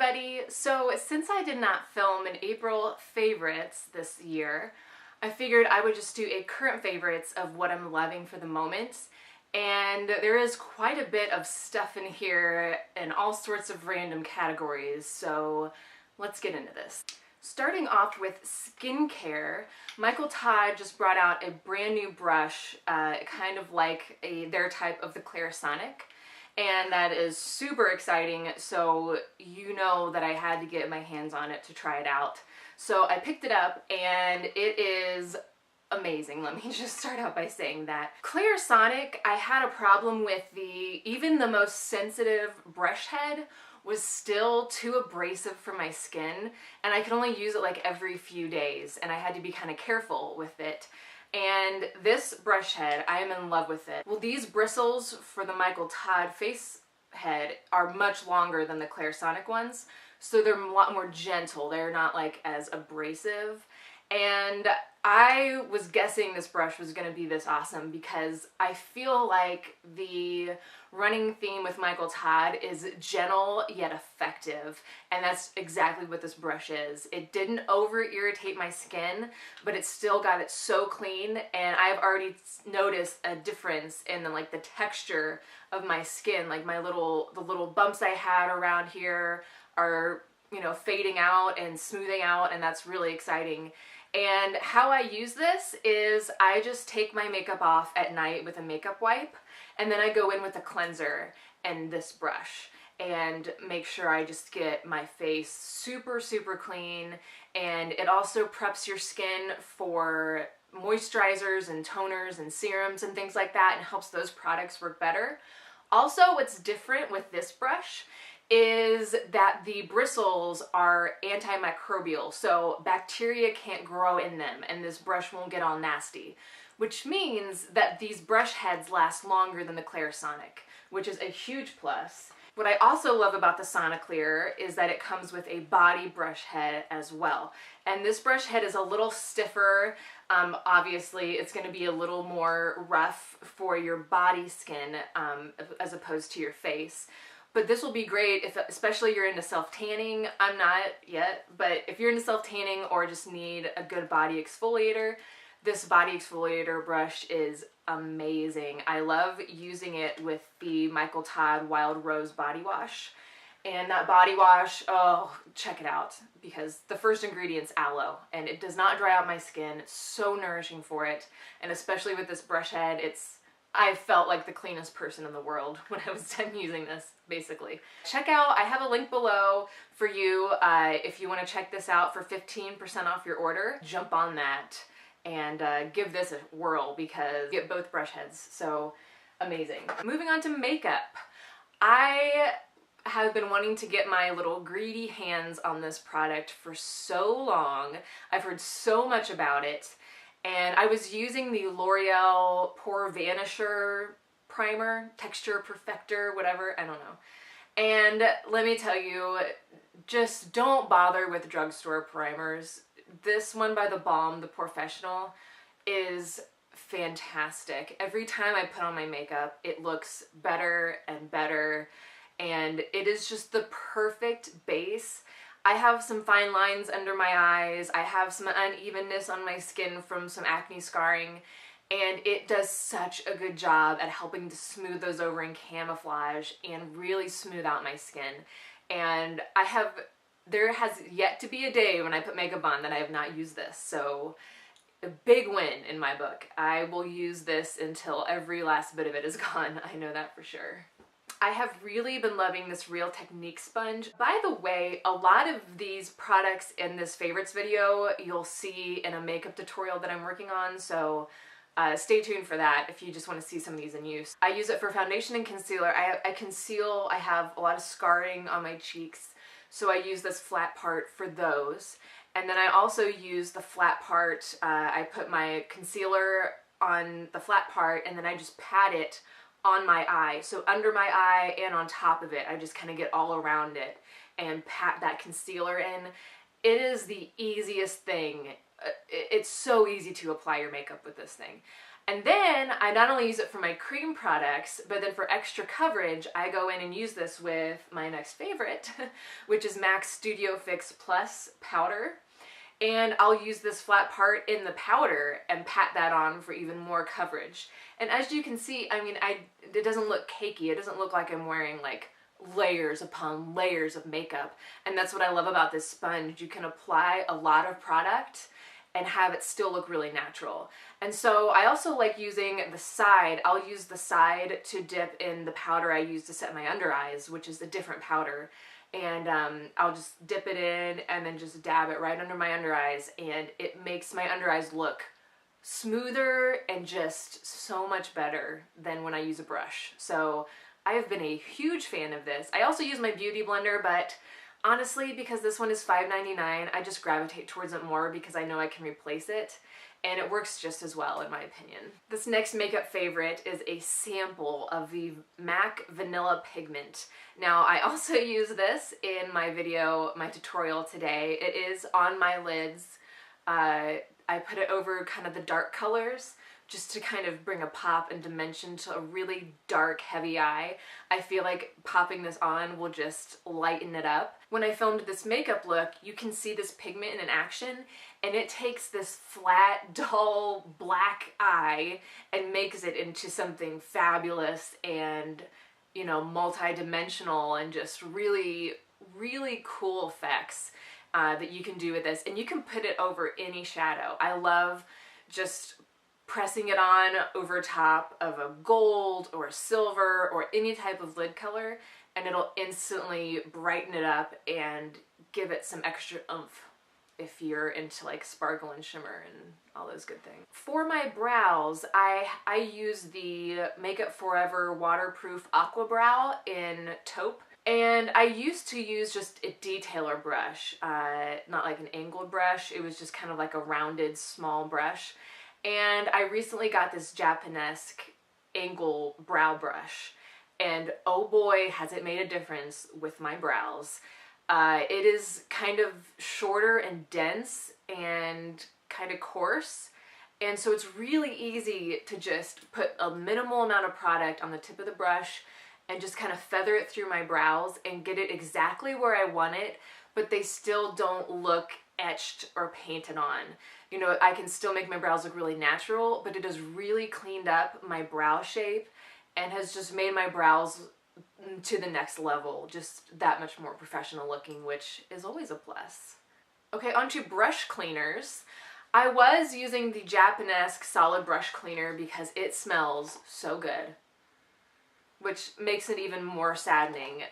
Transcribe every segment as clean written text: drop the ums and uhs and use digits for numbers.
everybody! So since I did not film an April favorites this year, I figured I would just do a current favorites of what I'm loving for the moment. And there is quite a bit of stuff in here in all sorts of random categories, so let's get into this. Starting off with skincare, Michael Todd just brought out a brand new brush, kind of like their type of the Clarisonic. And that is super exciting, so you know that I had to get my hands on it to try it out. So I picked it up and it is amazing. Let me just start out by saying that. Clarisonic, I had a problem with even the most sensitive brush head was still too abrasive for my skin, and I could only use it like every few days, and I had to be kind of careful with it. And this brush head, I am in love with it. Well, these bristles for the Michael Todd face head are much longer than the Clarisonic ones, so they're a lot more gentle. They're not like as abrasive. And I was guessing this brush was going to be this awesome because I feel like the running theme with Michael Todd is gentle yet effective, and that's exactly what this brush is. It didn't over irritate my skin, but it still got it so clean, and I've already noticed a difference in the texture of my skin. Like the little bumps I had around here are, you know, fading out and smoothing out, and that's really exciting. And how I use this is I just take my makeup off at night with a makeup wipe, and then I go in with a cleanser and this brush and make sure I just get my face super, super clean. And it also preps your skin for moisturizers and toners and serums and things like that, and helps those products work better. Also, what's different with this brush is that the bristles are antimicrobial, so bacteria can't grow in them, and this brush won't get all nasty, which means that these brush heads last longer than the Clarisonic, which is a huge plus. What I also love about the Soniclear is that it comes with a body brush head as well, and this brush head is a little stiffer. Obviously it's going to be a little more rough for your body skin as opposed to your face. But this will be great if, especially you're into self-tanning. I'm not yet, but if you're into self-tanning or just need a good body exfoliator, this body exfoliator brush is amazing. I love using it with the Michael Todd Wild Rose Body Wash. And that body wash, oh, check it out, because the first ingredient's aloe, and it does not dry out my skin. It's so nourishing for it, and especially with this brush head, I felt like the cleanest person in the world when I was done using this, basically. Check out, I have a link below for you if you want to check this out for 15% off your order. Jump on that and give this a whirl because you get both brush heads, so amazing. Moving on to makeup. I have been wanting to get my little greedy hands on this product for so long. I've heard so much about it. And I was using the L'Oreal Pore Vanisher primer, texture perfector, whatever, I don't know. And let me tell you, just don't bother with drugstore primers. This one by The Balm, the Professional, is fantastic. Every time I put on my makeup, it looks better and better, and it is just the perfect base. I have some fine lines under my eyes, I have some unevenness on my skin from some acne scarring, and it does such a good job at helping to smooth those over and camouflage and really smooth out my skin. And there has yet to be a day when I put makeup on that I have not used this, so a big win in my book. I will use this until every last bit of it is gone, I know that for sure. I have really been loving this Real Technique sponge. By the way, a lot of these products in this favorites video you'll see in a makeup tutorial that I'm working on, so stay tuned for that if you just want to see some of these in use. I use it for foundation and concealer. I conceal, I have a lot of scarring on my cheeks, so I use this flat part for those. And then I also use the flat part, I put my concealer on the flat part and then I just pat it on my eye, so under my eye and on top of it. I just kind of get all around it and pat that concealer in. It is the easiest thing. It's so easy to apply your makeup with this thing. And then I not only use it for my cream products, but then for extra coverage, I go in and use this with my next favorite, which is MAC Studio Fix Plus powder. And I'll use this flat part in the powder and pat that on for even more coverage. And as you can see, I mean, it doesn't look cakey. It doesn't look like I'm wearing like layers upon layers of makeup. And that's what I love about this sponge. You can apply a lot of product and have it still look really natural. And so I also like using the side. I'll use the side to dip in the powder I use to set my under eyes, which is a different powder. And I'll just dip it in and then just dab it right under my under eyes, and it makes my under eyes look smoother and just so much better than when I use a brush. So I have been a huge fan of this. I also use my Beauty Blender, but honestly, because this one is $5.99, I just gravitate towards it more because I know I can replace it, and it works just as well in my opinion. This next makeup favorite is a sample of the MAC Vanilla Pigment. Now, I also use this in my video, my tutorial today. It is on my lids. I put it over kind of the dark colors just to kind of bring a pop and dimension to a really dark, heavy eye. I feel like popping this on will just lighten it up. When I filmed this makeup look, you can see this pigment in action, and it takes this flat, dull, black eye and makes it into something fabulous and, you know, multi-dimensional and just really, really cool effects that you can do with this. And you can put it over any shadow. I love just pressing it on over top of a gold or a silver or any type of lid color, and it'll instantly brighten it up and give it some extra oomph if you're into like sparkle and shimmer and all those good things. For my brows, I use the Makeup Forever Waterproof Aqua Brow in taupe. And I used to use just a detailer brush, not like an angled brush. It was just kind of like a rounded small brush. And I recently got this Japanesque angle brow brush, and oh boy, has it made a difference with my brows. It is kind of shorter and dense and kind of coarse, and so it's really easy to just put a minimal amount of product on the tip of the brush and just kind of feather it through my brows and get it exactly where I want it, but they still don't look etched or painted on. You know, I can still make my brows look really natural, but it has really cleaned up my brow shape and has just made my brows to the next level, just that much more professional looking, which is always a plus. Okay, onto brush cleaners. I was using the Japanesque solid brush cleaner because it smells so good, which makes it even more saddening.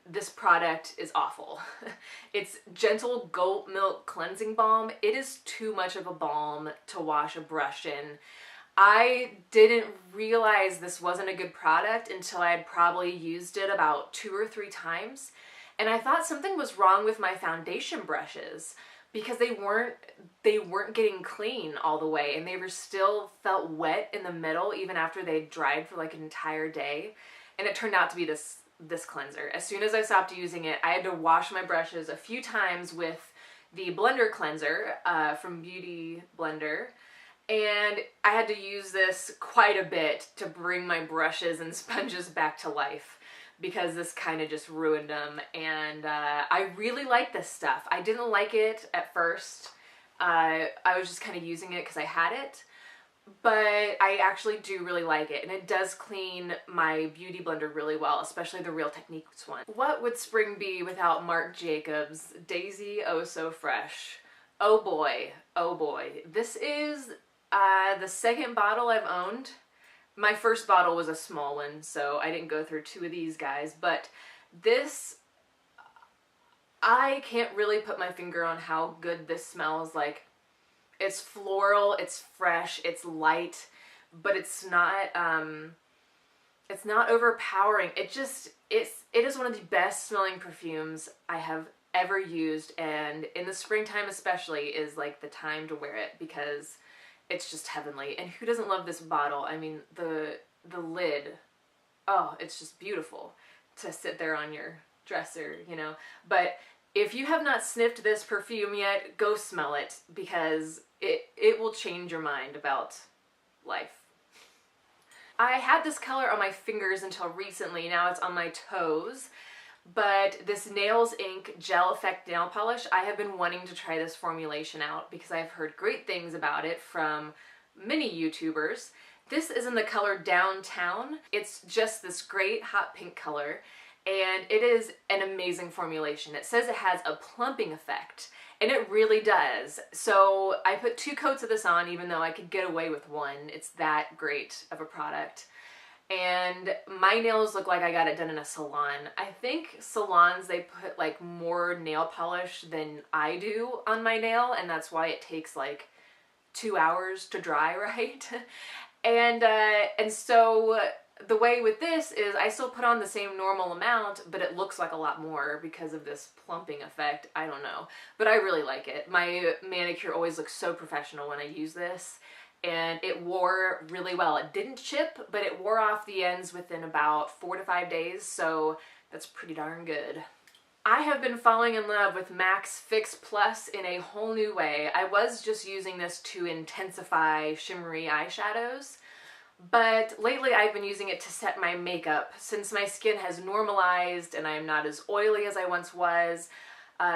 This product is awful. It's Gentle Goat Milk Cleansing Balm. It is too much of a balm to wash a brush in. I didn't realize this wasn't a good product until I had probably used it about 2 or 3 times. And I thought something was wrong with my foundation brushes because they weren't getting clean all the way, and they were still felt wet in the middle even after they dried for like an entire day. And it turned out to be this cleanser. As soon as I stopped using it, I had to wash my brushes a few times with the blender cleanser from Beauty Blender, and I had to use this quite a bit to bring my brushes and sponges back to life, because this kind of just ruined them. And I really like this stuff. I didn't like it at first. I was just kind of using it because I had it, but I actually do really like it, and it does clean my Beauty Blender really well, especially the Real Techniques one. What would spring be without Marc Jacobs Daisy Oh So Fresh? Oh boy, oh boy. This is the second bottle I've owned. My first bottle was a small one, so I didn't go through 2 of these guys, but this, I can't really put my finger on how good this smells. Like, it's floral, it's fresh, it's light, but it's not overpowering. It is one of the best smelling perfumes I have ever used, and in the springtime especially is like the time to wear it because it's just heavenly. And who doesn't love this bottle? I mean, the lid, oh, it's just beautiful to sit there on your dresser, you know. But if you have not sniffed this perfume yet, go smell it, because it will change your mind about life I had this color on my fingers until recently, now it's on my toes. But this Nails Inc Gel Effect Nail Polish, I have been wanting to try this formulation out because I've heard great things about it from many YouTubers. This is in the color Downtown. It's just this great hot pink color, and it is an amazing formulation. It says it has a plumping effect, and it really does. So I put 2 coats of this on, even though I could get away with 1. It's that great of a product. And my nails look like I got it done in a salon. I think salons, they put like more nail polish than I do on my nail, and that's why it takes like 2 hours to dry, right? And so the way with this is I still put on the same normal amount, but it looks like a lot more because of this plumping effect. I don't know, but I really like it. My manicure always looks so professional when I use this, and it wore really well. It didn't chip, but it wore off the ends within about 4 to 5 days, so that's pretty darn good. I have been falling in love with MAC Fix Plus in a whole new way. I was just using this to intensify shimmery eyeshadows, but lately I've been using it to set my makeup. Since my skin has normalized and I'm not as oily as I once was,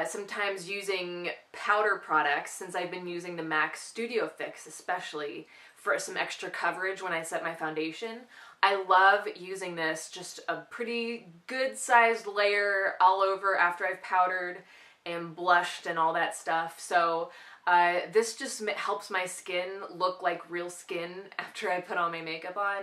sometimes using powder products, since I've been using the MAC Studio Fix especially for some extra coverage when I set my foundation. I love using this, just a pretty good sized layer all over after I've powdered and blushed and all that stuff. So this just helps my skin look like real skin after I put all my makeup on,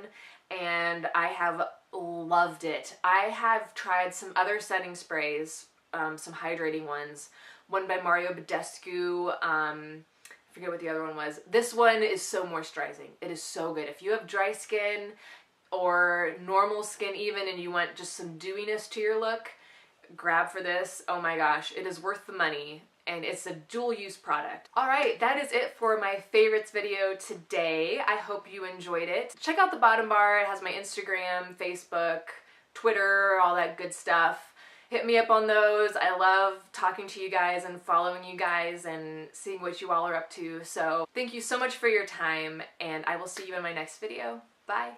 and I have loved it. I have tried some other setting sprays, some hydrating ones, one by Mario Badescu, I forget what the other one was. This one is so moisturizing. It is so good. If you have dry skin or normal skin even, and you want just some dewiness to your look, grab for this. Oh my gosh, it is worth the money, and it's a dual use product. Alright, that is it for my favorites video today. I hope you enjoyed it. Check out the bottom bar. It has my Instagram, Facebook, Twitter, all that good stuff. Hit me up on those. I love talking to you guys and following you guys and seeing what you all are up to. So thank you so much for your time, and I will see you in my next video. Bye.